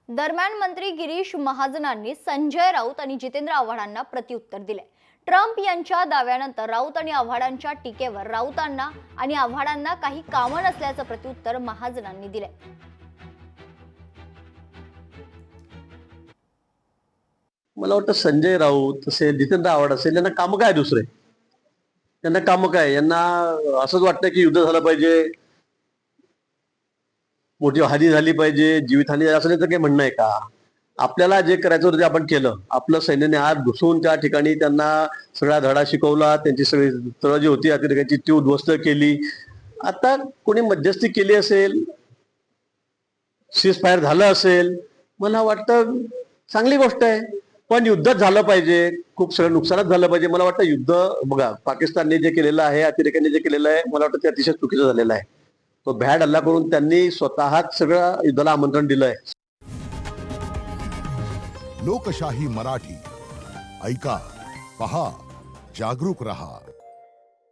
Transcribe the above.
दरम्यान मंत्री गिरीश महाजनांनी संजय राऊत आणि जितेंद्र आव्हाडांना प्रत्युत्तर दिले। ट्रम्प यांच्या दाव्यानंतर राऊत आणि आव्हाडांच्या टीकेवर राऊतांना आणि आव्हाडांना काही कामं नसल्याचं प्रत्युत्तर महाजनांनी दिले। मला वाटतं संजय राऊत असेल, जितेंद्र आव्हाड असेल, यांना काम काय दुसरे? त्यांना काम काय? यांना असंच वाटतं की युद्ध झालं पाहिजे, मोठी हानी झाली पाहिजे, जीवितहानी असं त्याचं काही म्हणणं आहे का? आपल्याला जे करायचं होतं ते आपण केलं। आपलं सैन्याने आत घुसून त्या ठिकाणी त्यांना सगळा धडा शिकवला, त्यांची सगळी तळ जी होती अतिरेक्यांची ती उद्ध्वस्त केली। आता कोणी मध्यस्थी केली असेल, सीज फायर झालं असेल, मला वाटतं चांगली गोष्ट आहे, पण युद्धच झालं पाहिजे, खूप सगळं नुकसानच झालं पाहिजे। मला वाटतं युद्ध बघा पाकिस्तानने जे केलेलं आहे, अतिरेक्यांनी जे केलेलं आहे, मला वाटतं ते अतिशय चुकीचं झालेलं आहे। तो भ्याड हल्ला करून त्यांनी स्वतःच सगळं युद्धाला आमंत्रण दिलंय। लोकशाही मराठी ऐका, पहा, जागरूक रहा।